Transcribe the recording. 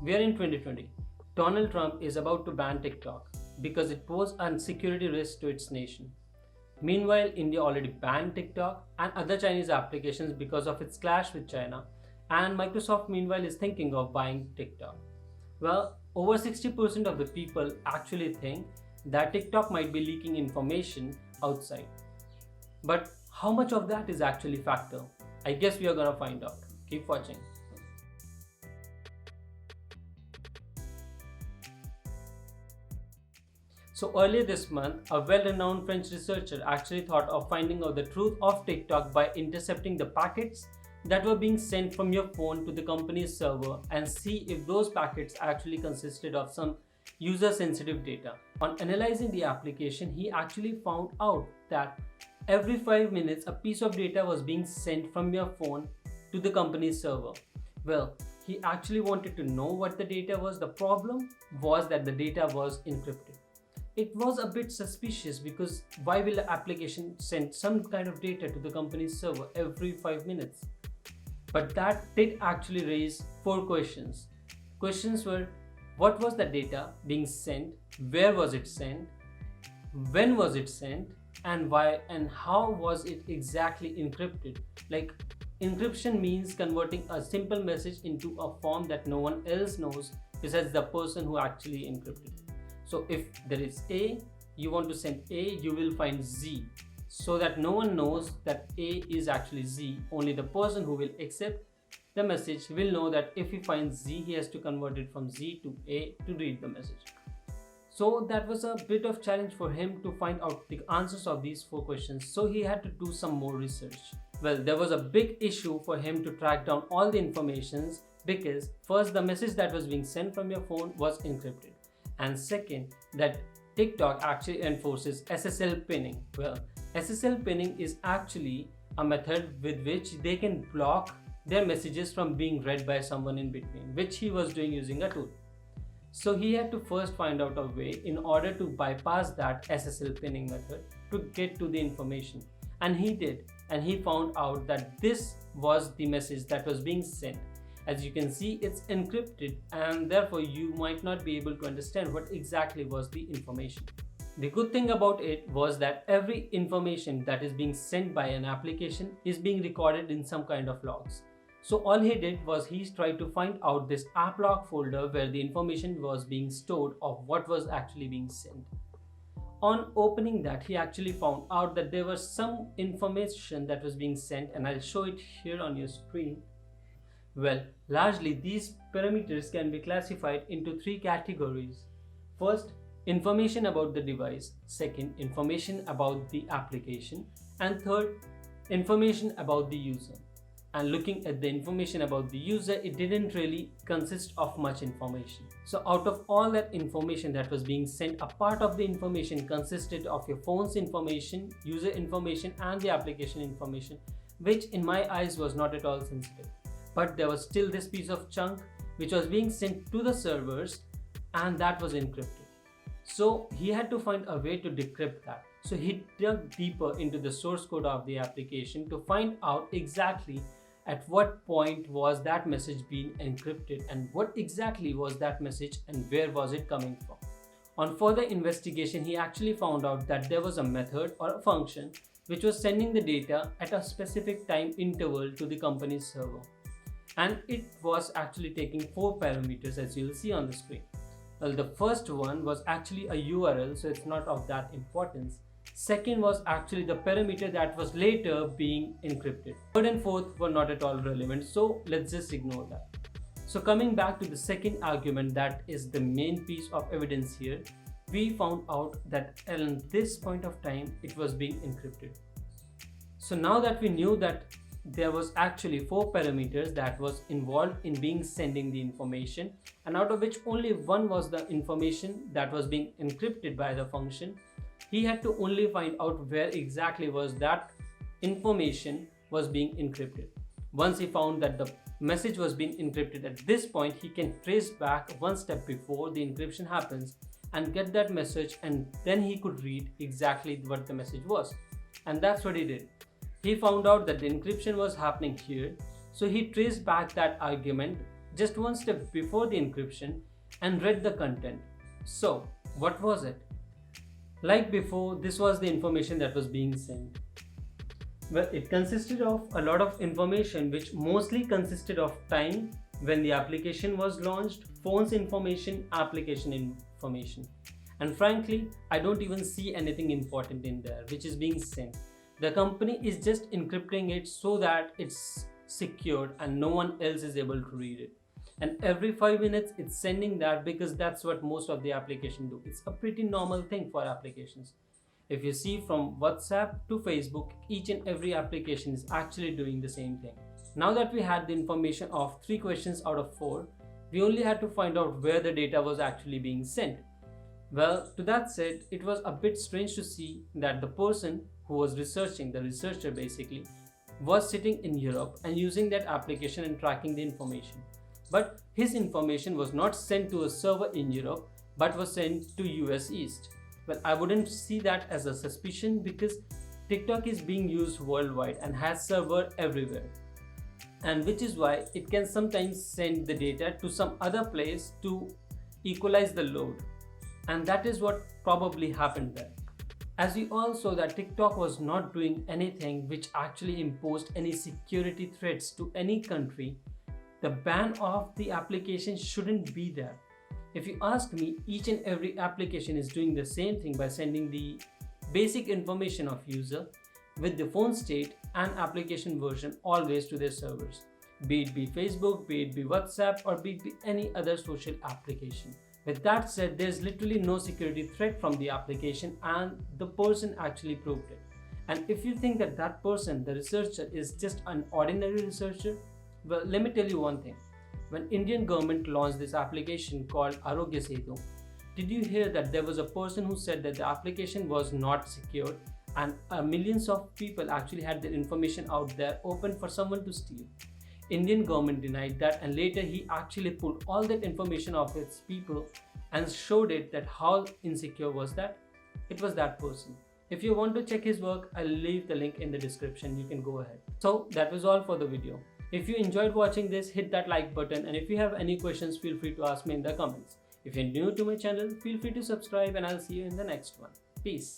We are in 2020. Donald Trump is about to ban TikTok because it poses a security risk to its nation. Meanwhile, India already banned TikTok and other Chinese applications because of its clash with China, and Microsoft meanwhile is thinking of buying TikTok. Well, over 60% of the people actually think that TikTok might be leaking information outside. But how much of that is actually factor? I guess we are gonna find out. Keep watching. So earlier this month, a well-renowned French researcher actually thought of finding out the truth of TikTok by intercepting the packets that were being sent from your phone to the company's server and see if those packets actually consisted of some user-sensitive data. On analyzing the application, he actually found out that every 5 minutes a piece of data was being sent from your phone to the company's server. Well, he actually wanted to know what the data was. The problem was that the data was encrypted. It was a bit suspicious because why will the application send some kind of data to the company's server every 5 minutes? But that did actually raise 4 questions. Questions were: what was the data being sent? Where was it sent? When was it sent? And why and how was it exactly encrypted? Like, encryption means converting a simple message into a form that no one else knows besides the person who actually encrypted it. So if there is A, you want to send A, you will find Z, so that no one knows that A is actually Z. Only the person who will accept the message will know that if he finds Z, he has to convert it from Z to A to read the message. So that was a bit of challenge for him to find out the answers of these 4 questions. So he had to do some more research. Well, there was a big issue for him to track down all the informations because first, the message that was being sent from your phone was encrypted. And second, that TikTok actually enforces SSL pinning. Well, SSL pinning is actually a method with which they can block their messages from being read by someone in between, which he was doing using a tool. So he had to first find out a way in order to bypass that SSL pinning method to get to the information. And he did, and he found out that this was the message that was being sent. As you can see, it's encrypted, and therefore you might not be able to understand what exactly was the information. The good thing about it was that every information that is being sent by an application is being recorded in some kind of logs. So all he did was he tried to find out this app log folder where the information was being stored of what was actually being sent. On opening that, he actually found out that there was some information that was being sent, and I'll show it here on your screen. Well, largely these parameters can be classified into 3 categories. First, information about the device. Second, information about the application. And third, information about the user. And looking at the information about the user, it didn't really consist of much information. So out of all that information that was being sent, a part of the information consisted of your phone's information, user information, and the application information, which in my eyes was not at all sensitive. But there was still this piece of chunk which was being sent to the servers, and that was encrypted. So he had to find a way to decrypt that. So he dug deeper into the source code of the application to find out exactly at what point was that message being encrypted and what exactly was that message and where was it coming from. On further investigation, he actually found out that there was a method or a function which was sending the data at a specific time interval to the company's server. And it was actually taking 4 parameters, as you'll see on the screen. Well, the first one was actually a URL, so it's not of that importance. Second was actually the parameter that was later being encrypted. Third and fourth were not at all relevant, so let's just ignore that. So coming back to the second argument, that is the main piece of evidence here, we found out that at this point of time it was being encrypted. So now that we knew that there was actually 4 parameters that was involved in being sending the information, and out of which only one was the information that was being encrypted by the function, he had to only find out where exactly was that information was being encrypted. Once he found that the message was being encrypted at this point, he can trace back one step before the encryption happens and get that message, and then he could read exactly what the message was. And that's what he did. He found out that the encryption was happening here, so he traced back that argument just one step before the encryption and read the content. So, what was it? Like before, this was the information that was being sent. Well, it consisted of a lot of information which mostly consisted of time, when the application was launched, phone's information, application information. And frankly, I don't even see anything important in there which is being sent. The company is just encrypting it so that it's secured and no one else is able to read it. And every 5 minutes it's sending that, because that's what most of the application do. It's a pretty normal thing for applications. If you see, from WhatsApp to Facebook, each and every application is actually doing the same thing. Now that we had the information of 3 questions out of 4, we only had to find out where the data was actually being sent. Well, to that said, it was a bit strange to see that the person who was researching, the researcher basically, was sitting in Europe and using that application and tracking the information. But his information was not sent to a server in Europe, but was sent to US East. Well, I wouldn't see that as a suspicion, because TikTok is being used worldwide and has server everywhere. And which is why it can sometimes send the data to some other place to equalize the load. And that is what probably happened there. As we all saw that TikTok was not doing anything which actually imposed any security threats to any country, the ban of the application shouldn't be there. If you ask me, each and every application is doing the same thing by sending the basic information of user with the phone state and application version always to their servers. Be it be Facebook, be it be WhatsApp, or be it be any other social application. With that said, there's literally no security threat from the application, and the person actually proved it. And if you think that that person, the researcher, is just an ordinary researcher, well, let me tell you one thing. When Indian government launched this application called Arogya Setu, did you hear that there was a person who said that the application was not secured, and millions of people actually had their information out there open for someone to steal? Indian government denied that, and later he actually pulled all that information of its people and showed it that how insecure was that. It was that person. If you want to check his work, I'll leave the link in the description. You can go ahead. So that was all for the video. If you enjoyed watching this, hit that like button, and if you have any questions, feel free to ask me in the comments. If you're new to my channel, feel free to subscribe, and I'll see you in the next one. Peace.